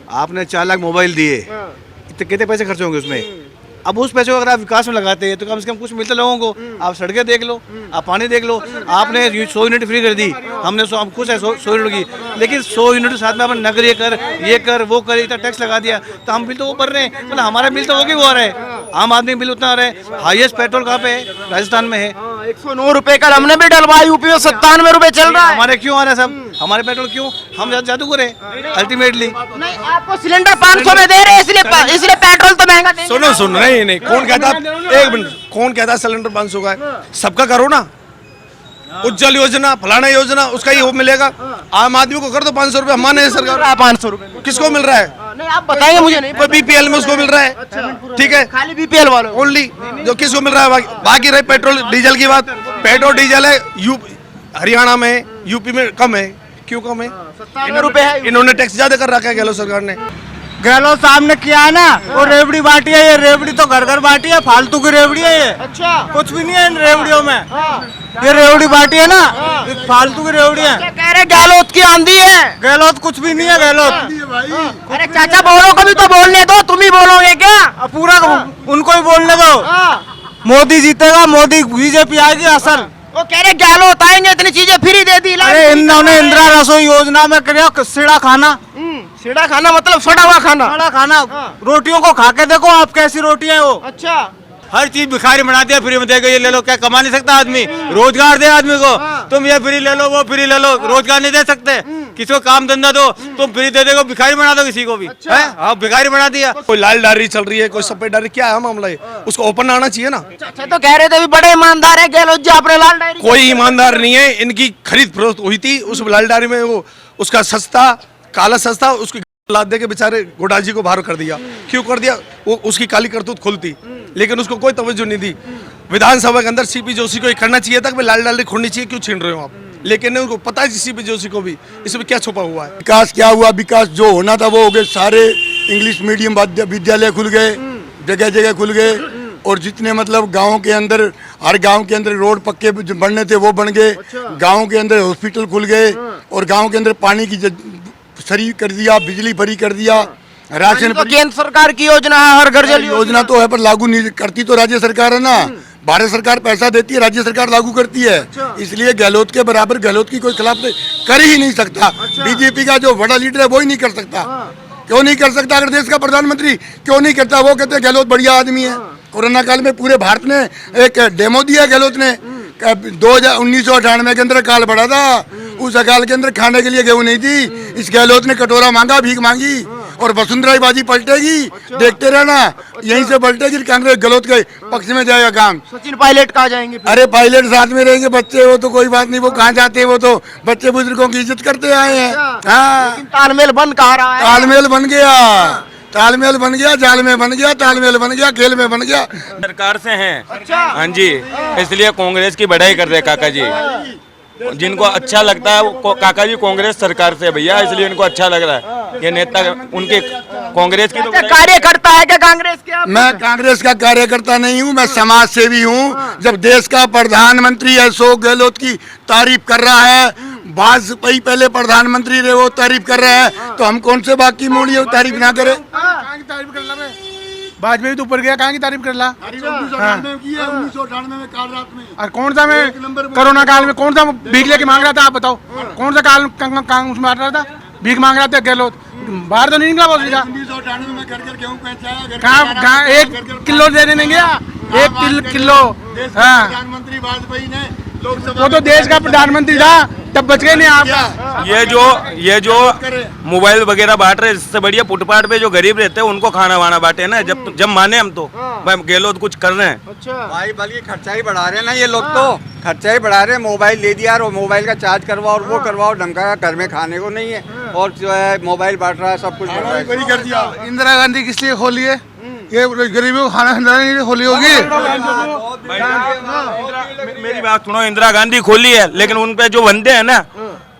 आपने 4 लाख मोबाइल दिए, इतने कितने पैसे खर्च होंगे उसमें? अब उस पैसे को अगर आप विकास में लगाते हैं तो कम से कम कुछ मिलता लोगों को। आप सड़कें देख लो, आप पानी देख लो। आपने 100 यूनिट फ्री कर दी, हमने हम खुश है 100 यूनिट की, लेकिन 100 यूनिट के साथ में आपने नगरीय कर, ये कर, वो कर, इतना टैक्स लगा दिया, तो हम बिल तो वो भर रहे हैं, मतलब हमारा बिल तो वो क्यों हो रहा है? आम आदमी बिल उतना आ रहा है। हाईएस्ट पेट्रोल कहाँ पे है? राजस्थान में है। 109 रुपए का हमने भी डलवाया, यूपी में 97 रुपए चल रहा है। हमारे क्यों आ रहा है सब? हमारे पेट्रोल क्यों? हम जादूगर हैं अल्टीमेटली। नहीं, आपको सिलेंडर 500 में दे रहे हैं, इसलिए पेट्रोल तो महंगा देंगे। सुनो नहीं कौन कहता, एक मिनट, कौन कहता सिलेंडर 500 का है? सबका करो ना, उज्जवल योजना, फलाना योजना, उसका ही वो मिलेगा। आम आदमी को कर दो 500 रुपए, हमारे सरकार 500 रुपए किसको मिल रहा है? नहीं, आप बताएंगे मुझे नहीं। कोई बीपीएल में उसको मिल रहा है, ठीक है, खाली बीपीएल वालों ओनली जो किसको मिल रहा है। बाकी रही पेट्रोल डीजल की बात, पेट्रोल डीजल है हरियाणा में, यूपी में कम है। क्यों कम है? 97 रुपए है। इन्होंने टैक्स ज्यादा कर रखा है गहलोत सरकार ने। गहलोत साहब ने किया है ना, वो रेवड़ी बांटी है, ये रेवड़ी तो घर घर बांटी है, फालतू की रेवड़ी है ये। अच्छा, कुछ भी नहीं है इन रेवड़ियों में। ये रेवड़ी बांटी है ना, फालतू की रेवड़ी है। क्या कह रहे गहलोत की आंधी है? गहलोत कुछ भी नहीं है गहलोत। अरे चाचा बोलो, कभी तो बोलने दो, तुम ही बोलोगे क्या? अब पूरा उनको ही बोलने दो। मोदी जीतेगा, मोदी बीजेपी आएगी असल। वो कह रहे गहलोत आएंगे, इतनी चीजें फ्री दे दी। अरे इन्होंने इंदिरा रसोई योजना में किया सीढ़ा खाना। सीढ़ा खाना मतलब सड़ा हुआ खाना। सड़ा खाना, रोटियों को खा के देखो आप कैसी रोटियां हैं वो। अच्छा, हर चीज भिखारी बना दिया, फ्री में देगा, ये ले लो। क्या कमा नहीं सकता आदमी? रोजगार दे आदमी को। तुम ये फ्री ले लो, वो फ्री ले लो, रोजगार नहीं दे सकते। किसी को काम धंधा दो, तुम फ्री दे देगा, भिखारी बना दो किसी को भी। हाँ, भिखारी बना दिया। कोई लाल डायरी चल रही है, कोई सफेद डायरी, क्या है मामला? उसको ओपन आना चाहिए ना। अच्छा, तो कह रहे थे भी बड़े ईमानदार है गहलोत जी, आपने लाल डायरी। कोई ईमानदार नहीं है, इनकी खरीद फरोख्त हुई थी उस लाल डायरी में, वो उसका सस्ता काला सस्ता उसकी लाद दे के बेचारे गोडाल जी को बाहर कर दिया। क्यों कर दिया? वो उसकी काली करतूत खुलती, लेकिन उसको कोई तवज्जो नहीं दी। विधानसभा के अंदर सीपी जोशी को ये करना चाहिए था कि लाल डायरी खोलनी चाहिए, क्यों छीन रहे हो आप? लेकिन उनको पता है सीपी जोशी को भी इसमें क्या छुपा हुआ है। विकास क्या हुआ? विकास जो होना था वो हो गए। सारे इंग्लिश मीडियम विद्यालय खुल गए, जगह जगह खुल गए, और जितने मतलब गाँव के अंदर, हर गांव के अंदर रोड पक्के बनने थे वो बन गए। गांव के अंदर हॉस्पिटल खुल गए, और गांव के अंदर पानी की फ्री कर दिया, बिजली फ्री कर दिया, राशन। तो केंद्र सरकार की योजना है, हर घर जल योजना तो है, पर लागू नहीं करती तो राज्य सरकार है ना। भारत सरकार पैसा देती है, राज्य सरकार लागू करती है। इसलिए गहलोत के बराबर गहलोत की कोई खिलाफ कर ही नहीं सकता। बीजेपी का जो बड़ा लीडर है वो ही नहीं कर सकता। क्यों नहीं कर सकता? अगर देश का प्रधानमंत्री क्यों नहीं करता? वो कहते हैं गहलोत बढ़िया आदमी है। कोरोना काल में पूरे भारत ने एक डेमो दिया गहलोत ने। 1998 के अंदर काल बढ़ा था, उस अकाल के अंदर खाने के लिए गेहूं नहीं थी, इस गहलोत ने कटोरा मांगा, भीख मांगी, और वसुंधरा की बाजी पलटेगी। देखते रहना, यहीं से पलटेगी, कांग्रेस गहलोत के पक्ष में जाएगा काम। सचिन पायलट कहाँ जाएंगे फिर? अरे पायलट साथ में रहेंगे, बच्चे वो तो कोई बात नहीं, वो कहाँ जाते हैं, वो तो बच्चे बुजुर्गों की इज्जत करते आए हैं। हाँ, तालमेल बन कहाँ रहा है? तालमेल बन गया, तालमेल बन गया, जाल में बन गया, तालमेल बन गया, खेल में बन गया। सरकार से हैं। हाँ जी, इसलिए कांग्रेस की बढ़ाई कर रहे काका जी। जिनको अच्छा लगता है वो काका जी कांग्रेस सरकार से भैया, इसलिए इनको अच्छा लग रहा है। ये नेता उनके कांग्रेस की तो कार्यकर्ता है क्या कांग्रेस के? मैं कांग्रेस का कार्यकर्ता नहीं हूँ, मैं समाज सेवी हूँ। जब देश का प्रधानमंत्री अशोक गहलोत की तारीफ कर रहा है, वाजपेयी पहले प्रधानमंत्री रहे, वो तारीफ कर रहे हैं, तो हम कौन से बाकी मूल्य तारीफ ना करें? वाजपेयी तो ऊपर गया, कहाँ की तारीफ कर ला? 1998 में काल रात में। और कौन सा में कोरोना काल में कौन सा भीख लेके मांग रहा था? आप बताओ, कौन सा काल उसमें मार रहा था? भीख मांग रहा था गहलोत, बाहर तो नहीं निकला बहुत सीधा। 1998 में घर घर गेहूं पहुंचाया, कहाँ 1 किलो देने नहीं गया, 1 किलो। हाँ, प्रधानमंत्री वाजपेयी ने वो तो देश का प्रधानमंत्री था, तब बच गए नहीं आप। ये जो मोबाइल वगैरह बांट रहे, इससे बढ़िया फुटपाथ पे जो गरीब रहते हैं उनको खाना वाना बांटे ना। जब माने हम तो भाई गहलोत कुछ कर रहे हैं। अच्छा भाई, बल्कि खर्चा ही बढ़ा रहे हैं ना ये लोग, तो खर्चा ही बढ़ा रहे हैं। मोबाइल ले दिया और मोबाइल का चार्ज करवाओ और वो करवाओ, ढंग का घर में खाने को नहीं है, और जो है मोबाइल बांट रहा है, सब कुछ कर दिया। इंदिरा गांधी किस लिए खोली है? ये गरीबों को खाना नहीं खोली होगी। मेरी बात सुनो, इंदिरा गांधी खोली है, लेकिन उन पे जो बंदे हैं ना,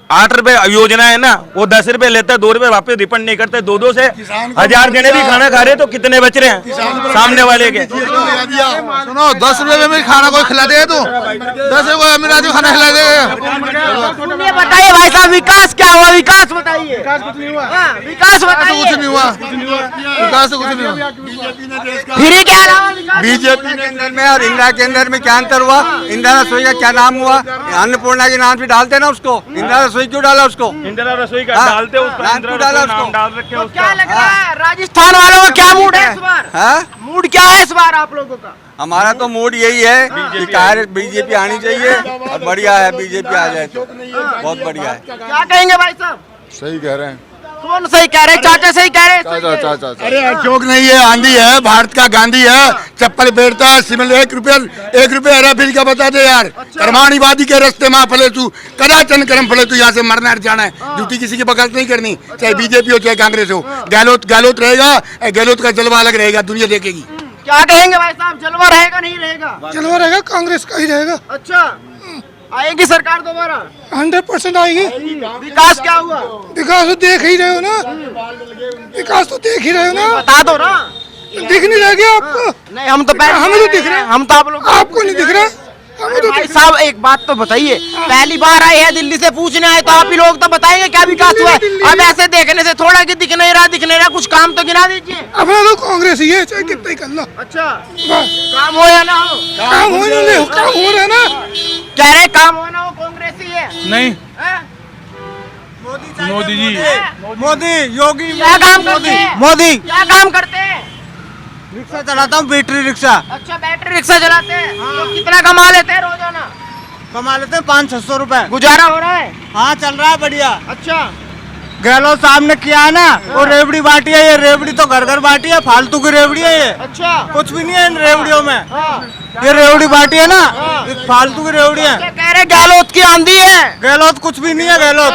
8 रुपए योजना है ना, वो 10 रुपए लेते हैं, 2 रुपए वापस रिफंड नहीं करते। 2-2 से 1000 जने भी खाना खा रहे तो कितने बच रहे हैं सामने वाले के? सुनो 10 रुपए में खाना कोई खिला देगा तो 10 रुपए अमीर आदमी खाना खिला देगा। सुनिए बताइए भाई साहब विकास क्या हुआ, विकास बताइए। विकास कुछ नहीं हुआ, हाँ, विकास बताइए। कुछ नहीं हुआ, विकास तो कुछ नहीं हुआ। फ्री के अलावा विकास बीजेपी के अंदर में और इंदिरा के अंदर में क्या अंतर हुआ? इंदिरा रसोई का क्या नाम हुआ? अन्नपूर्णा के नाम से डालते ना उसको, इंदिरा रसोई क्यों डाला उसको? इंदिरा रसोई का हाँ, डालते उस पर, नाम इंदिरा क्यों डाला रसोई नाम उसको? डाल रखे तो उसका। क्या लग रहा है राजस्थान वालों का क्या मूड है इस बार? हाँ? मूड क्या है इस बार आप लोगों का? हमारा तो मूड यही है कि बीजेपी आनी चाहिए और बढ़िया है, बीजेपी आ जाए तो बहुत बढ़िया है। क्या कहेंगे भाई साहब? सही कह रहे हैं कौन सही कह रहे हैं? चाचा सही कह रहे हैं? अरे अशोक नहीं है, आंधी है, भारत का गांधी है, चप्पल फेरता है, सिमल 1 रुपये अरे फिर क्या बता दे यार। कर्माणीवादी के रास्ते माँ फले तू, कदाचन कर्म फले तू, यहाँ से मरना जाना है, ड्यूटी किसी की बकत नहीं करनी, चाहे बीजेपी हो चाहे कांग्रेस हो। गहलोत रहेगा, गहलोत का जलवा अलग रहेगा, दुनिया देखेगी। क्या कहेंगे भाई साहब, जलवा रहेगा नहीं रहेगा? जलवा रहेगा, कांग्रेस का ही रहेगा। अच्छा, आएगी सरकार दोबारा? 100% आएगी। विकास क्या हुआ? विकास तो देख ही रहे हो ना, विकास तो देख ही रहे हो ना। बता दो ना। दिख नहीं रह गया आपको? नहीं हम तो पहले हमें तो दिख रहा है। हम तो आप लोग आपको नहीं दिख रहा? हमें तो भाई साहब एक बात तो बताइए, पहली बार आए हैं दिल्ली से पूछने आए तो आप ही लोग तो बताएंगे क्या विकास हुआ है? अब ऐसे देखने से थोड़ा कि दिख नहीं रहा, कुछ काम तो गिना दीजिए। अपना तो कांग्रेस ही है, चाहे कितना ही कर लो। अच्छा, बस, काम हो या ना हो? काम हो ना ले, काम हो रहा है ना। कह रहे काम हो ना हो, कांग्रेस ही है। नहीं, हैं? मोदी जी, मोदी योगी क्या काम करते हैं? मोदी क्या काम करते हैं? रिक्शा चलाता हूँ, बैटरी रिक्शा अच्छा, बैटरी रिक्शा चलाते हैं। तो कितना कमा लेते हैं रोजाना? कमा लेते हैं 500-600 रुपए। गुजारा हो रहा है? हाँ चल रहा है बढ़िया। अच्छा, गहलोत साहब ने किया है ना, वो रेवड़ी बांटी है, ये रेवड़ी तो घर घर बांटी है, फालतू की रेवड़ी है ये, अच्छा, कुछ भी नहीं है इन रेवड़ियों में। हाँ। ये रेवड़ी बांटी है ना, ये फालतू की रेवड़ी है। क्या कह रहे गहलोत की आंधी है? गहलोत कुछ भी नहीं है गहलोत।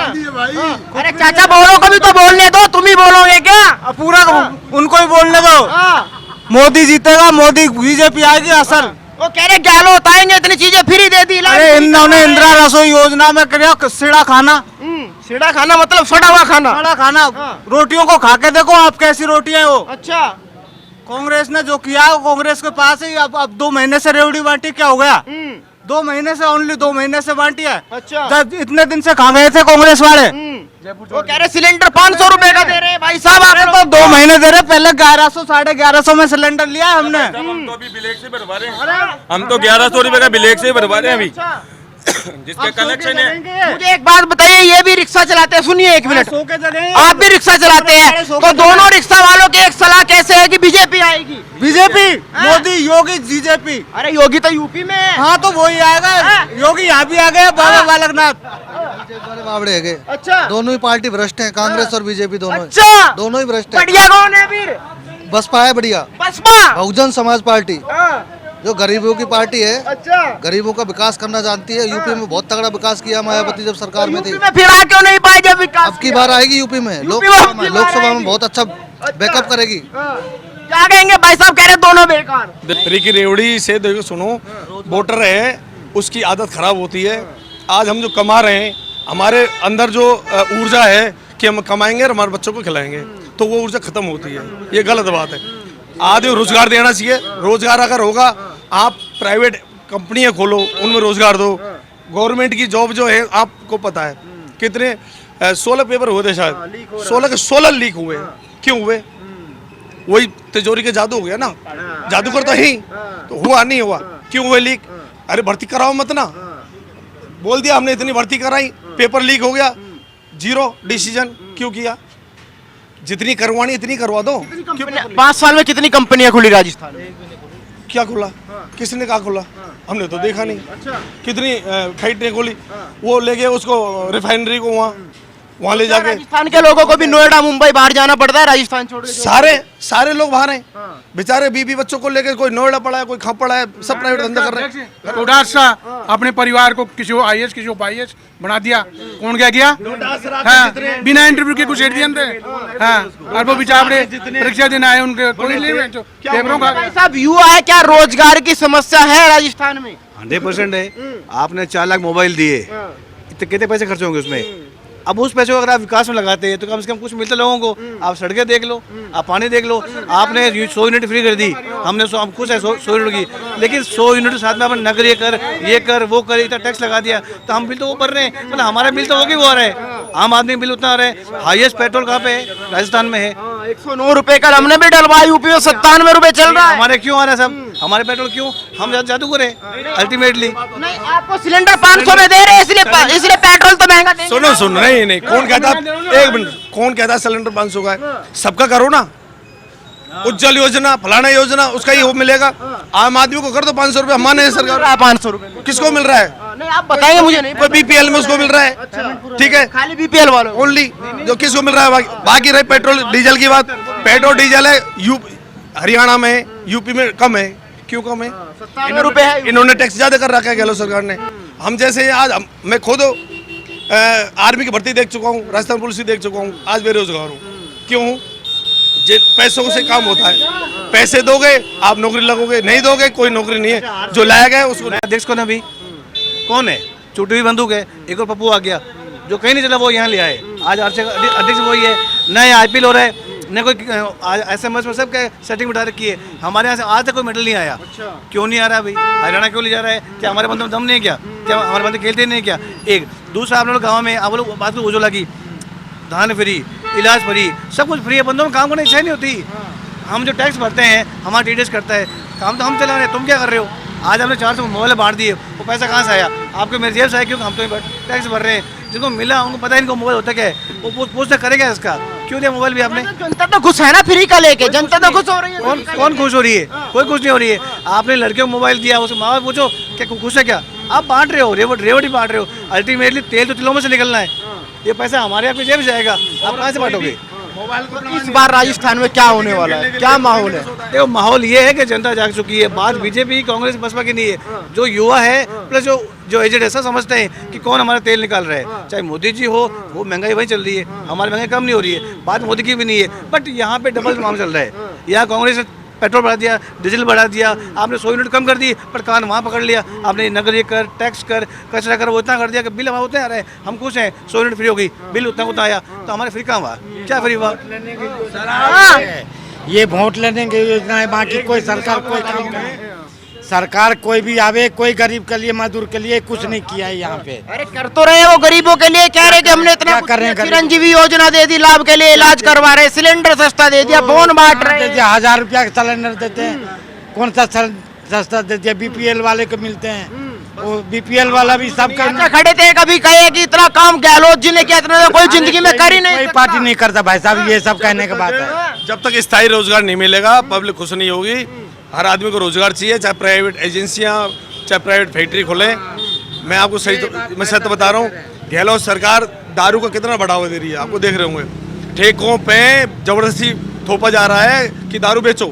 अरे चाचा बोलो, कभी तो बोलने दो, तुम ही बोलोगे क्या? अब पूरा उनको ही बोलने दो। मोदी जीतेगा, मोदी, बीजेपी आएगी असल। वो कह रहे गहलोत आएंगे, इतनी चीजें फ्री दे दी। अरे इन्होंने इंदिरा रसोई योजना में किया सीढ़ा खाना। सीधा खाना मतलब सड़ा हुआ खाना? सीढ़ा खाना, रोटियों को खा के देखो आप कैसी रोटियां हैं वो। अच्छा, कांग्रेस ने जो किया वो कांग्रेस के पास ही। अब 2 महीने से रेवड़ी बांटी, क्या हो गया? 2 महीने से, ओनली 2 महीने से बांटी है। अच्छा। जब इतने दिन से खा गए थे कांग्रेस वाले। वो कह रहे सिलेंडर 500 रुपए का दे रहे हैं भाई साहब। आप तो 2 महीने दे रहे, पहले 1100 1150 में सिलेंडर लिया है हमने। हम तो अभी ब्लैक से भरवा रहे हैं, हम तो 1100 रुपए का ब्लैक से भरवा रहे हैं अभी, जिसके कनेक्शन है। मुझे एक बात बताइए, ये भी रिक्शा चलाते हैं? सुनिए 1 मिनट, 100 के जगह आप भी रिक्शा चलाते हैं, तो दोनों रिक्शा वालों की एक सलाह कैसे है कि बीजेपी आएगी? बीजेपी, मोदी, योगी, बीजेपी। अरे योगी तो यूपी में है। हाँ तो वही आएगा, योगी यहाँ भी आ गया, बाबा बालकनाथ। बावड़े है। अच्छा, दोनों ही पार्टी भ्रष्ट है, कांग्रेस और बीजेपी दोनों अच्छा, दोनों ही भ्रष्ट है। बढ़िया कौन है फिर? बसपा है बढ़िया, बसपा। बहुजन समाज पार्टी हाँ, जो गरीबों की पार्टी है, अच्छा, गरीबों का विकास करना जानती है। यूपी में बहुत तगड़ा विकास किया मायावती जब सरकार में थी। यूपी में फिर आ क्यों नहीं पाए जब विकास? अब की बार आएगी यूपी में, यूपी में लोकसभा अब की में, बार लोकसभा आएगी। में बहुत अच्छा बैकअप करेगी। हाँ। क्या कहेंगे भाई साहब? कह रहे दोनों बेकार। फ्री की रेवड़ी से देखो, सुनो, वोटर है उसकी आदत खराब होती है। आज हम जो कमा रहे हैं, हमारे अंदर जो ऊर्जा है कि हम कमाएंगे और हमारे बच्चों को खिलाएंगे, तो वो ऊर्जा खत्म होती है। ये गलत बात है। आदमी रोजगार देना चाहिए। रोजगार अगर होगा, आप प्राइवेट कंपनियां खोलो, उनमें रोजगार दो। गवर्नमेंट की जॉब जो है, आपको पता है कितने 16 पेपर हुए थे शायद, 16 के 16 लीक हुए। क्यों हुए? वही तिजोरी के जादू हो गया ना, जादूगर तो ही तो हुआ नहीं हुआ। क्यों हुए लीक? अरे भर्ती कराओ मत ना, बोल दिया हमने इतनी भर्ती कराई, पेपर लीक हो गया, 0 डिसीजन। क्यों किया? जितनी करवानी इतनी करवा दो। 5 साल में कितनी कंपनियां खुली राजस्थान में? क्या खुला? किसने कहा खुला? हमने तो देखा नहीं। कितनी फैक्ट्री खोली, वो ले गए उसको रिफाइनरी को, वहाँ ले जाके। राजस्थान के लोगों को भी नोएडा मुंबई बाहर जाना पड़ता है, राजस्थान छोड़ के। सारे लोग बाहर हैं बेचारे, बीबी बच्चों को लेकर, कोई नोएडा पड़ा है, कोई खा पड़ा है, सब प्राइवेट धंधा कर रहे हैं। उदास सा अपने परिवार को किसी को IAS किसी को IAS बना दिया। कौन क्या किया? हाँ, बिना इंटरव्यू के कुछ एड दिए थे। हाँ, और वो बेचारे परीक्षा देने आए, उनके कोई नहीं पेपरों का। भाई साहब युवा है, क्या रोजगार की समस्या है राजस्थान में? 100% है। आपने 4 लाख मोबाइल दिए, इतने कितने पैसे खर्च होंगे उसमें? अब उस पैसे को अगर आप विकास में लगाते हैं तो कम से कम कुछ मिलता लोगों को। आप सड़कें देख लो, आप पानी देख लो। आपने 100 यूनिट फ्री कर दी, हमने हम खुश है 100 यूनिट की, लेकिन 100 यूनिट के साथ में आपने नगर ये कर वो कर, इतना टैक्स लगा दिया तो हम बिल तो वो भर रहे हैं, मतलब हमारा बिल तो वो की वो आ रहा है, आम आदमी बिल उतना आ रहा है। हाईएस्ट पेट्रोल कहाँ पे है? राजस्थान में है। 109 रुपए का हमने भी डलवाया, यूपी में 97 रुपए चल रहा है। हमारे क्यों आ रहा है सब? हमारे पेट्रोल क्यों? हम जादू करें अल्टीमेटली? नहीं, आपको सिलेंडर 500 में दे रहे हैं, इसलिए पेट्रोल तो महंगा देंगे। सुनो नहीं कौन कहता, एक मिनट, कौन कहता सिलेंडर 500 का है? सबका करो ना, उज्जवल योजना, फलाना योजना, उसका ही वो मिलेगा। आम आदमी को कर दो 500 रुपए, माने सरकार 500 रुपए किसको मिल रहा है? नहीं, आप बताएंगे मुझे नहीं। कोई बीपीएल में उसको मिल रहा है, ठीक है, खाली बीपीएल वालों को। ओनली जो किसको मिल रहा है। बाकी रही पेट्रोल डीजल की बात, पेट्रोल डीजल है हरियाणा में, यूपी में कम है। क्यों कम है? 97 रुपए है। इन्होंने टैक्स ज्यादा कर रखा है गहलोत सरकार ने। हम जैसे आज मैं खुद आर्मी की भर्ती देख चुका हूँ, राजस्थान पुलिस भी देख चुका हूँ, आज बेरोजगार हूँ। क्यों? पैसों से काम होता है, पैसे दोगे आप नौकरी लगोगे, नहीं दोगे कोई नौकरी नहीं है। जो लाया गया उसको अध्यक्ष कौन है अभी? कौन है? छुट्टी हुई बंदूक है। एक और पप्पू आ गया जो कहीं नहीं चला, वो यहाँ ले आए। आज अध्यक्ष वही है, नए IPL हो रहा है, न कोई SMS में सब क्या सेटिंग बिठा रखी है। हमारे यहाँ से आज तक कोई मेडल नहीं आया। क्यों नहीं आ रहा भाई? हरियाणा क्यों ले जा रहा है? क्या हमारे बंदे में दम नहीं है क्या? क्या हमारे बंदे खेलते नहीं है क्या? एक दूसरा, आप लोग गाँव में आप लोग बात को उज्ज्वला की, धान फ्री, इलाज फ्री, सब कुछ फ्री है। बंदों में काम करने की इच्छा नहीं होती। हम जो टैक्स भरते हैं, हमारा TDS करता है, काम तो हम चला रहे हैं, तुम क्या कर रहे हो? आज हमने 400 मोबाइल बांट दिए, वो पैसा कहाँ से आया? आपके मेरे जेब से आया, क्योंकि हम तो टैक्स भर रहे हैं। जिनको मिला उनको पता है इनको मोबाइल होता क्या है, वो पूछता करेगा इसका क्यों दिया मोबाइल भी आपने? जनता तो खुश है ना फ्री का लेके, जनता तो खुश हो रही है। कौन खुश हो रही है? कोई खुश नहीं हो रही है। आपने लड़कियों को मोबाइल दिया, उसके माँ बाप पूछो क्या खुश है क्या? आप बांट रहे हो, रेवट ही बांट रहे हो। अल्टीमेटली तेल तो तिलों में से निकलना है, ये पैसा हमारे आपकी जेब से जाएगा, आप कहाँ से बांटोगे? इस बार राजस्थान में क्या होने वाला है, क्या माहौल है? देखो माहौल ये है कि जनता जाग चुकी है। बात बीजेपी कांग्रेस बसपा की नहीं है, जो युवा है प्लस जो एजेड ऐसा समझते हैं कि कौन हमारा तेल निकाल रहा है। चाहे मोदी जी हो, वो महंगाई वही चल रही है, हमारी महंगाई कम नहीं हो रही है, बात मोदी की भी नहीं है। बट यहाँ पे डबल काम चल रहा है। यहाँ कांग्रेस ने पेट्रोल बढ़ा दिया, डीजल बढ़ा दिया, आपने 100 यूनिट कम कर दी, पर कान वहाँ पकड़ लिया। आपने नगर कर, टैक्स कर, कचरा कर, वो इतना कर दिया कि बिल हमारे उतने आ रहे हैं। हम खुश हैं 100 यूनिट फ्री हो गई, बिल उतना आया, तो हमारे फ्री कहाँ हुआ? क्या फ्री हुआ? ये वोट लेने की योजना है, बाकी कोई सरकार कोई काम नहीं। सरकार कोई भी आवे, कोई गरीब के लिए मजदूर के लिए कुछ नहीं किया है यहाँ पे। अरे कर तो रहे हैं वो गरीबों के लिए, कह रहे कि हमने इतना कर रहे हैं? चिरंजीवी योजना दे दी, लाभ के लिए इलाज करवा रहे, सिलेंडर सस्ता दे दिया, फोन बांट रहे हैं। 1000 रुपया का सिलेंडर देते हैं, कौन सा सस्ता देते हैं? BPL वाले को मिलते हैं, वो BPL वाला भी सब अच्छा खड़े थे, कभी कहे कि इतना काम गहलोत जी ने किया, इतना कोई जिंदगी में कर ही नहीं। कोई पार्टी नहीं करता भाई साहब, ये सब कहने की बात है। जब तक स्थायी रोजगार नहीं मिलेगा पब्लिक खुश नहीं होगी। हर आदमी को रोजगार चाहिए, चाहे प्राइवेट एजेंसियां, चाहे प्राइवेट फैक्ट्री खोले। मैं आपको मैं सत्य बता रहा हूँ, गहलोत सरकार दारू का कितना बढ़ावा दे रही है, आपको देख रहे होंगे। ठेकों पे जबरदस्ती थोपा जा रहा है कि दारू बेचो।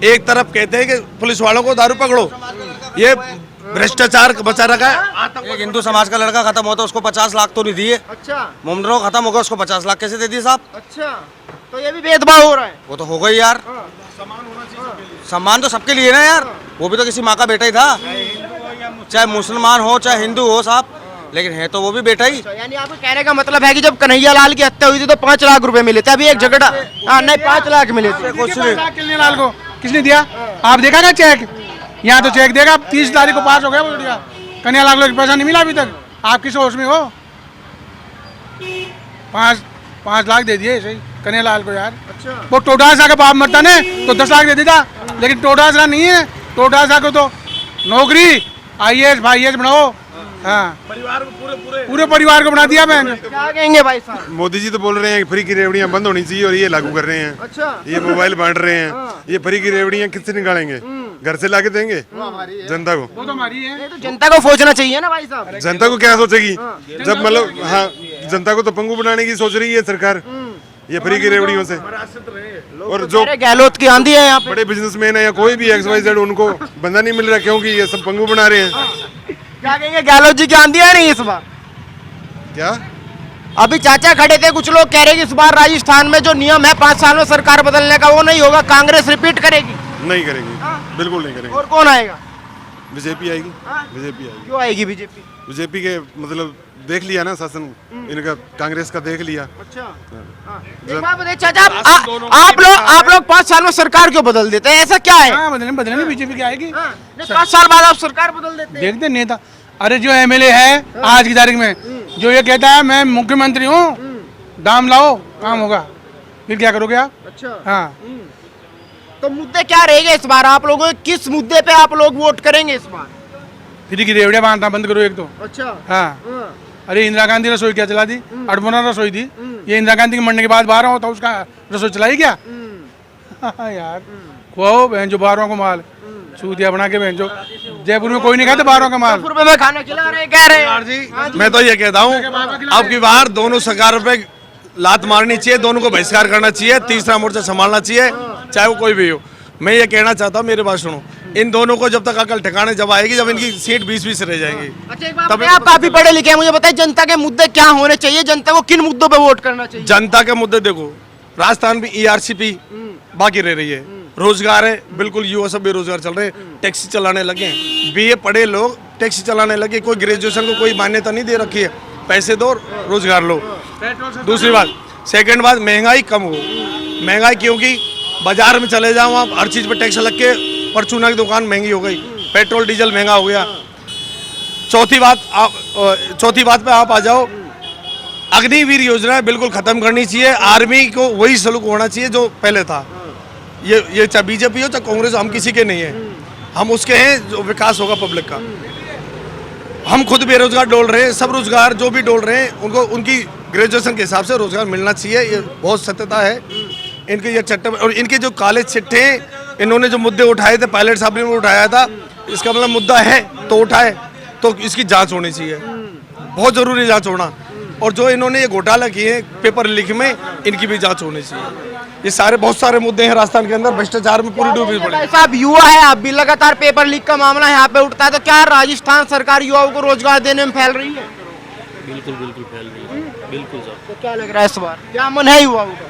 एक तरफ कहते हैं कि पुलिस वालों को दारू पकड़ो, ये भ्रष्टाचार बचा रखा है। एक हिंदू समाज का लड़का खत्म होता है, उसको 50 लाख तो नहीं दिए। अच्छा, मुमरो खत्म होगा, उसको 50 लाख कैसे दे दिए साहब? अच्छा, तो ये भी भेदभाव हो रहा है। वो तो हो गई यार, सम्मान तो सबके लिए ना यार, वो भी तो किसी माँ का बेटा ही था, चाहे मुसलमान हो चाहे हिंदू हो साहब, लेकिन है तो वो भी बेटा ही। यानी आपको कहने का मतलब है कि जब कन्हैया लाल की हत्या हुई थी तो 5 लाख रुपए मिले थे, अभी एक झगड़ा नहीं 5 लाख मिले थे। कुछ नहीं। कन्हैया लाल को किसने दिया? आप देखा ना चेक? यहाँ तो चेक देगा, 30 तारीख को पास हो गया वो दिया। कन्हैया लाल को पैसा नहीं मिला अभी तक। आप किस होश में हो? 5 लाख दे दिए सही कन्हैया लाल को यार। अच्छा। वो टोटासा का बाप मरता ने तो 10 लाख दे देता, लेकिन टोटासा नहीं है। टोटासा को तो नौकरी IAS IAS बनाओ, हाँ, परिवार को पूरे परिवार को बना दिया। मैं क्या कहेंगे भाई साहब? मोदी जी तो बोल रहे हैं फ्री की रेवड़ियां बंद होनी चाहिए और ये लागू कर रहे हैं। अच्छा, ये मोबाइल बांट रहे हैं, ये फ्री की रेवड़ियां किससे निकालेंगे? घर से लाके देंगे जनता को? वो तो हमारी है, तो जनता को सोचना चाहिए ना भाई साहब। जनता को क्या सोचेगी जब मतलब, हाँ, जनता को तो पंगु बनाने की सोच रही है सरकार ये फ्री की रेवड़ियों से। और जो गहलोत की आंधी है यहाँ पे, बड़े बिजनेसमैन है या कोई भी XYZ, उनको बंदा नहीं मिल रहा क्योंकि ये सब पंगु बना रहे हैं। क्या कहेंगे? गहलोत जी की आंधी है नहीं इस बार? क्या अभी चाचा खड़े थे, कुछ लोग कह रहे हैं कि इस बार राजस्थान में जो नियम है 5 साल में सरकार बदलने का, वो नहीं होगा, कांग्रेस रिपीट करेगी। नहीं करेंगे, बिल्कुल नहीं करेंगे। और कौन आएगा? बीजेपी आएगी, बीजेपी आएगी। क्यों आएगी बीजेपी? बीजेपी के मतलब देख लिया ना शासन इनका, कांग्रेस का देख लिया। अच्छा एक बात बताइए चाचा, आप लोग 5 साल में सरकार क्यों बदल देते हैं, ऐसा क्या है? हाँ बदलने बीजेपी की आएगी। 5 साल बाद आप सरकार बदल देते हैं। देखते नेता, अरे जो एमएलए है आज की तारीख में जो ये कहता है मैं मुख्यमंत्री हूँ, दाम लाओ काम होगा, फिर क्या करोगे आप? अच्छा हाँ तो मुद्दे क्या रहेंगे इस बार, आप लोगों किस मुद्दे पे आप लोग वोट करेंगे इस बार? फ्री की रेवड़िया बांधना बंद करो एक तो। अच्छा हाँ अरे इंदिरा गांधी रसोई क्या चला दी, 8 रसोई थी, ये इंदिरा गांधी के मरने के बाद 12 होता उसका रसोई चलाई क्या? हाँ यार खुआओ बहन जो 12 को माल चूतिया बना के बहन जो जयपुर में कोई नहीं खाता 12 का माल। रुपए में खाना खिला रहे कह रहे हैं जी मैं तो ये कहता हूँ अब की बार दोनों सरकारों पे लात मारनी चाहिए, दोनों को बहिष्कार करना चाहिए, तीसरा मोर्चा संभालना चाहिए, चाहे वो कोई भी हो। मैं ये कहना चाहता हूँ, मेरी बात सुनो, इन दोनों को जब तक अकल ठिकाने जब आएगी, जब इनकी सीट 20-20 रह जाएंगी। अच्छा एक बात बताइए, आप काफी पढ़े लिखे हैं, मुझे बताइए जनता के मुद्दे क्या होने चाहिए, जनता को किन मुद्दों पे वोट करना चाहिए? जनता के मुद्दे देखो, राजस्थान में ERCP बाकी रह रही है, रोजगार है, बिल्कुल युवा सब बेरोजगार चल रहे हैं, टैक्सी चलाने लगे हैं, BA पढ़े लोग टैक्सी चलाने लगे, कोई ग्रेजुएशन को कोई मान्यता नहीं दे रखी है, पैसे दो रोजगार लो। दूसरी बात, सेकंड बात, महंगाई कम हो, महंगाई क्योंकि बाजार में चले जाओ आप हर चीज पे टैक्स लग के परचूना की दुकान महंगी हो गई, पेट्रोल डीजल महंगा हो गया। चौथी बात पे आप आ जाओ, अग्निवीर योजना बिल्कुल खत्म करनी चाहिए, आर्मी को वही सलूक होना चाहिए जो पहले था। ये चाहे बीजेपी हो चाहे कांग्रेस हो, हम किसी के नहीं है, हम उसके हैं जो विकास होगा पब्लिक का। हम खुद बेरोजगार डोल रहे हैं, सब रोजगार जो भी डोल रहे हैं उनको उनकी ग्रेजुएशन के हिसाब से रोजगार मिलना चाहिए, ये बहुत सत्यता है। इनके ये चट्टे और इनके जो काले चिट्ठे, इन्होंने जो मुद्दे उठाए थे, पायलट साहब ने उठाया था, इसका मतलब मुद्दा है तो उठाए, तो इसकी जांच होनी चाहिए, बहुत जरूरी जांच होना। और जो इन्होंने ये घोटाला किए पेपर लीक में, इनकी भी जांच होनी चाहिए। ये सारे बहुत सारे मुद्दे हैं राजस्थान के अंदर, भ्रष्टाचार में पूरी डूबी पड़ी है। साहब युवा है, आप भी लगातार पेपर लीक का मामला यहाँ पे उठता है, तो क्या राजस्थान सरकार युवाओं को रोजगार देने में फैल रही है? बिल्कुल फैल रही है, बिल्कुल सर। तो क्या लग रहा है इस बार, क्या मन है युवाओं का?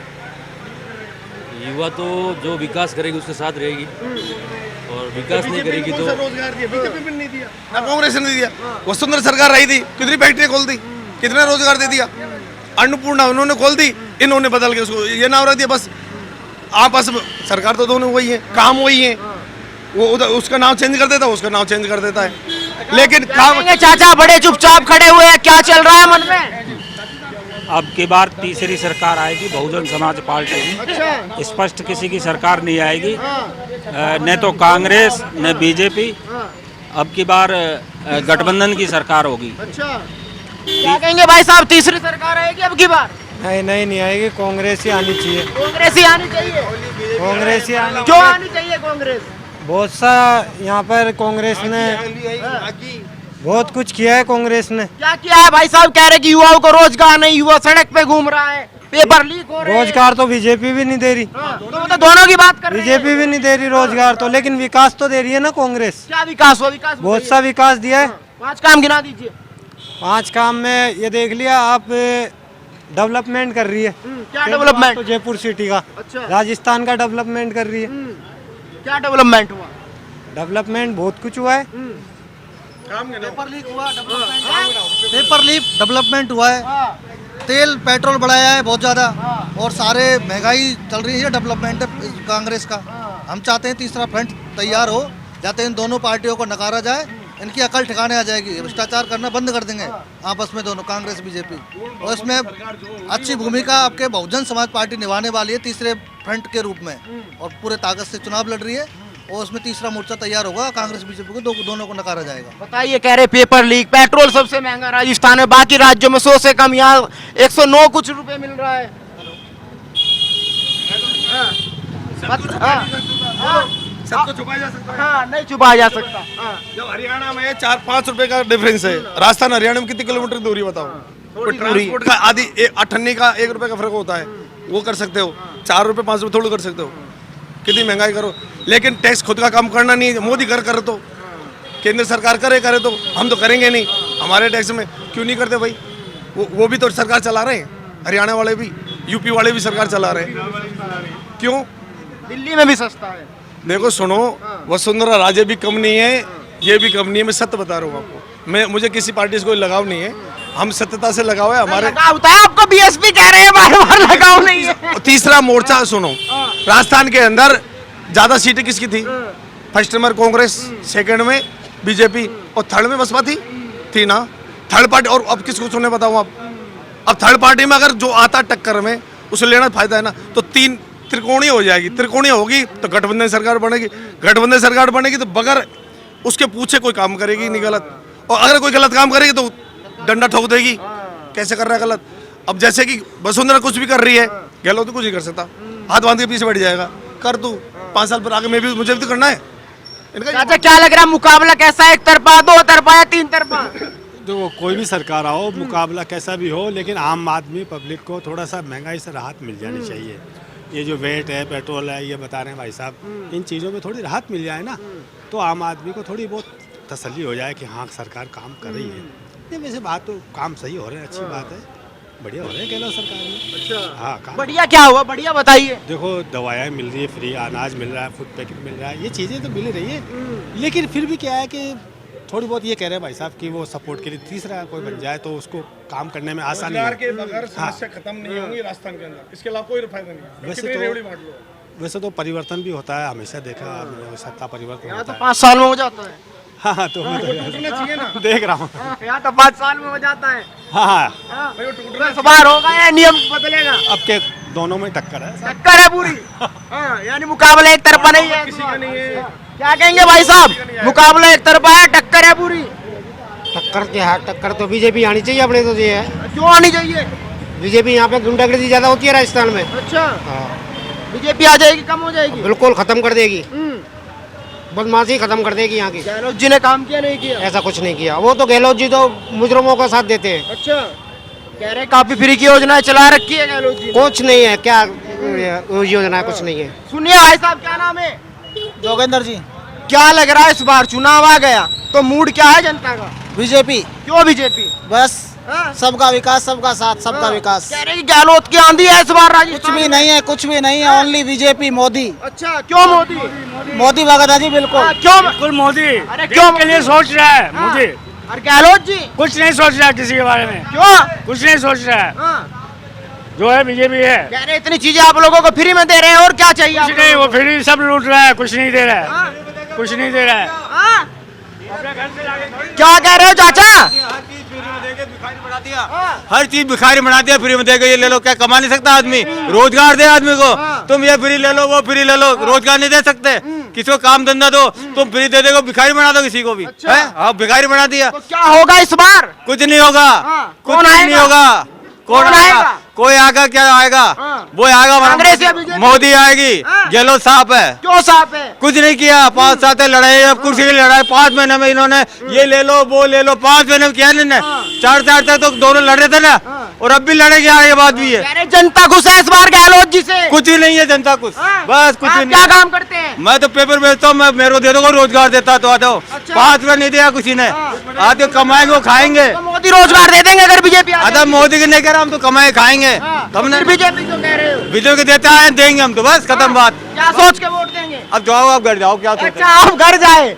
युवा तो जो विकास करेगी उसके साथ रहेगी, और विकास नहीं करेगी तो रोजगार दिया बीजेपी ने नहीं दिया, ना कांग्रेस ने दिया। वसुंधरा सरकार रही थी, कितनी फैक्ट्री खोल दी, कितना रोजगार दे दिया। अन्नपूर्णा उन्होंने खोल दी, इन्होंने बदल के उसको ये नाम रख दिया। बस आपस में सरकार तो दोनों वही है, काम वही है, वो उधर उसका नाम चेंज कर देता है, उसका नाम चेंज कर देता है, लेकिन काम। चाचा बड़े चुपचाप खड़े हुए हैं, क्या चल रहा है मन में? अब की बार तीसरी सरकार आएगी बहुजन समाज पार्टी की। स्पष्ट किसी की सरकार नहीं आएगी, न तो कांग्रेस न बीजेपी। अब की बार गठबंधन की सरकार होगी। अच्छा क्या कहेंगे भाई साहब, तीसरी सरकार आएगी अब की बार? नहीं आएगी, कांग्रेस ही आनी चाहिए। कांग्रेस ही आनी चाहिए? कांग्रेस ही आनी क्यों आनी चाहिए कांग्रेस? बहुत सा यहाँ पर कांग्रेस ने बहुत कुछ किया है। कांग्रेस ने क्या किया है भाई साहब? कह रहे कि युवाओं को रोजगार नहीं, युवा सड़क पे घूम रहा है, पेपर लीक हो रहे हैं। रोजगार तो बीजेपी भी नहीं दे रही। तो दोनों की बात कर रहे हैं। बीजेपी भी नहीं दे रही रोजगार तो, लेकिन विकास तो दे रही है ना कांग्रेस। क्या विकास हुआ? विकास बहुत सा विकास दिया है। 5 काम गिना दीजिए। 5 काम में ये देख लिया आप, डेवलपमेंट कर रही है। क्या डेवलपमेंट? तो जयपुर सिटी का। अच्छा। राजस्थान का डेवलपमेंट कर रही है। क्या डेवलपमेंट हुआ? डेवलपमेंट बहुत कुछ हुआ है। पेपर लीक हुआ, पेपर लीक डेवलपमेंट हुआ है। तेल पेट्रोल बढ़ाया है बहुत ज़्यादा, और सारे महंगाई चल रही है। डेवलपमेंट है कांग्रेस का। हम चाहते हैं तीसरा फ्रंट तैयार हो, जाते इन दोनों पार्टियों को नकारा जाए, इनकी अकल ठिकाने आ जाएगी, भ्रष्टाचार करना बंद कर देंगे आपस में दोनों, कांग्रेस बीजेपी। और इसमें अच्छी भूमिका आपके बहुजन समाज पार्टी निभाने वाली है तीसरे फ्रंट के रूप में, और पूरे ताकत से चुनाव लड़ रही है, और उसमें तीसरा मोर्चा तैयार होगा। कांग्रेस बीजेपी को दोनों को नकारा जाएगा। बताइए, कह रहे पेपर लीक, पेट्रोल सबसे महंगा राजस्थान में, बाकी राज्यों में 100 से कम, यहाँ 109 कुछ रुपए मिल रहा है। सबको छुपाया जा सकता है? हाँ, नहीं छुपाया जा सकता। जब हरियाणा में 4-5 रुपए का डिफरेंस है, राजस्थान हरियाणा में कितनी किलोमीटर दूरी बताओ? ट्रांसपोर्ट का आदि 18 का 1 रुपए का फर्क होता है, वो कर सकते हो। 4 रुपए 5 रुपए थोड़ी कर सकते हो, कितनी महंगाई करो। लेकिन टैक्स खुद का कम करना नहीं है, मोदी कर तो, केंद्र सरकार करे तो हम तो करेंगे नहीं। हमारे टैक्स में क्यों नहीं करते भाई? वो भी तो सरकार चला रहे हैं, हरियाणा वाले भी, यूपी वाले भी सरकार चला रहे हैं। क्यों? दिल्ली में भी सस्ता है। देखो सुनो, वसुंधरा राजे भी कम नहीं है, ये भी कम नहीं है, मैं सत्य बता रहा हूँ आपको। मैं मुझे किसी पार्टी से कोई लगाव नहीं है, हम सत्यता से लगाव है हमारे। लगाव था आपको, बीएसपी कह रहे हैं बार बार लगाव नहीं है। तीसरा मोर्चा सुनो, राजस्थान के अंदर ज्यादा सीटें किसकी थी? फर्स्ट नंबर कांग्रेस, सेकंड में बीजेपी और थर्ड में बसपा थी ना। थर्ड पार्टी, और अब किसको सुनने बताऊं आप? अब थर्ड पार्टी में अगर जो आता टक्कर में उसे लेना फायदा है ना, तो तीन त्रिकोणीय हो जाएगी। त्रिकोणीय होगी तो गठबंधन सरकार बनेगी, गठबंधन सरकार बनेगी तो बगैर उसके पूछे कोई काम करेगी नहीं गलत, और अगर कोई गलत काम करेगी तो डंडा ठोक देगी, कैसे कर रहा है गलत। अब जैसे कि वसुंधरा कुछ भी कर रही है, गहलोत तो कुछ नहीं कर सकता, हाथ बांध के पीछे बैठ जाएगा। कर तू 5 साल पर आगे मुझे भी तो करना है। अच्छा, क्या लग रहा है मुकाबला कैसा है? एक तरफा, दो तरफा या तीन तरफा? तो कोई भी सरकार आओ, मुकाबला कैसा भी हो, लेकिन आम आदमी पब्लिक को थोड़ा सा महंगाई से राहत मिल जानी चाहिए। ये जो वेट है, पेट्रोल है, ये बता रहे हैं भाई साहब, इन चीज़ों में थोड़ी राहत मिल जाए ना, तो आम आदमी को थोड़ी बहुत तसल्ली हो जाए कि हाँ सरकार काम कर रही है। ये वैसे बात तो काम सही हो रहे हैं, अच्छी बात है, बढ़िया हो रहे हैं गहलोत सरकार में। अच्छा, हाँ काम बढ़िया क्या हुआ, बढ़िया बताइए। देखो दवाएं मिल रही है फ्री, अनाज मिल रहा है, फूड पैकेट मिल रहा है, ये चीज़ें तो मिल रही है, लेकिन फिर भी क्या है कि थोड़ी बहुत ये कह रहे हैं भाई साहब कि वो सपोर्ट के लिए तीसरा कोई बन जाए तो उसको काम करने में आसानी है। के बगैर समस्या खत्म नहीं होंगी राजस्थान के अंदर, इसके अलावा कोई फायदा नहीं। वैसे तो परिवर्तन भी होता है, हमेशा देखा आपने, सत्ता परिवर्तन होता है। 5 साल में हो जाता है। हाँ तो मैं तो देख रहा हूँ, यहाँ तो 5 साल में हो जाता है। हाँ इस बार होगा या नियम बदलेगा? अब के दोनों में टक्कर है, टक्कर है पूरी। यानी मुकाबला एक तरफा नहीं है, किसी का नहीं है। क्या कहेंगे भाई साहब, मुकाबला एक तरफा है, टक्कर है पूरी? टक्कर क्या है? टक्कर तो बीजेपी आनी चाहिए अपने, तो ये है। क्यों आनी चाहिए? बीजेपी यहाँ पे गुंडागर्दी ज्यादा होती है राजस्थान में। अच्छा, बीजेपी आ जाएगी, कम हो जाएगी? बिल्कुल खत्म कर देगी, बदमाशी खत्म कर देगी यहाँ की। गहलोत जी ने काम किया नहीं किया? ऐसा कुछ नहीं किया, वो तो गहलोत जी तो मुजरमों का साथ देते हैं। अच्छा, कह रहे काफी फ्री की योजनाएं चला रखी है गहलोत जी ने। कुछ नहीं है, क्या योजना है? कुछ नहीं है। सुनिए भाई साहब, क्या नाम है? जोगेंद्र जी। क्या लग रहा है इस बार चुनाव आ गया तो मूड क्या है जनता का? बीजेपी। क्यों बीजेपी? बस सबका विकास, सबका साथ, सबका विकास। कह रहे गहलोत की आंधी है इस बार राजस्थान। कुछ भी नहीं है, कुछ भी नहीं है, ओनली बीजेपी, मोदी। अच्छा, क्यों मोदी? मोदी भगत जी बिल्कुल। क्यों? बिल्कुल मोदी। अरे क्यों के लिए सोच रहा है मोदी, और गहलोत जी कुछ नहीं सोच रहा है किसी के बारे में। क्यों? कुछ नहीं सोच रहा है, जो है बीजेपी है। कह रहे इतनी चीजें आप लोगों को फ्री में दे रहे हैं, और क्या चाहिए? कुछ नहीं, वो फ्री सब लूट रहा है, कुछ नहीं दे रहा है, कुछ नहीं दे रहा है। क्या कह रहे हो चाचा? हर चीज भिखारी बना दिया, फ्री में देगा, ये ले लो। क्या कमा नहीं सकता आदमी? रोजगार दे आदमी को, तुम ये फ्री ले लो, वो फ्री ले लो, रोजगार नहीं दे सकते, किसी को काम धंधा दो, तुम फ्री दे देगा, भिखारी बना दो किसी को भी। है हाँ, भिखारी बना दिया। तो क्या होगा इस बार? कुछ नहीं होगा, कुछ नहीं होगा। कौन आएगा? कोई आएगा, क्या आएगा? वो आएगा कांग्रेस या बीजेपी? मोदी आएगी। गहलोत साफ है। क्यों साफ है? कुछ नहीं किया, 5 साल से लड़ाई, अब कुर्सी की लड़ाई 5 महीने में इन्होंने ये ले लो वो ले लो, 5 महीने में किया इन्होंने। 4 तक तो दोनों लड़ रहे थे ना, और अब भी लड़ेंगे, आगे बात भी है। जनता खुश है इस बार गहलोत जी से? कुछ ही नहीं है जनता खुश, बस कुछ ही क्या नहीं। काम करते हैं? मैं तो पेपर बेचता हूँ, मैं मेरे को दे दो, रोजगार देता तो आता हूँ। 5 रुपया नहीं दिया किसी ने, आते कमाएंगे वो खाएंगे। मोदी रोजगार दे देंगे अगर बीजेपी? अरे मोदी की नहीं कह रहा, हम तो कमाए खाएंगे। हमने बीजेपी क्यों कह रहे हो? बीजेपी देते आए देंगे हम तो, बस खत्म बात। क्या सोच के वोट देंगे? अब जाओ, आप घर जाओ, क्या सोचते हैं? अच्छा, आप घर जाए।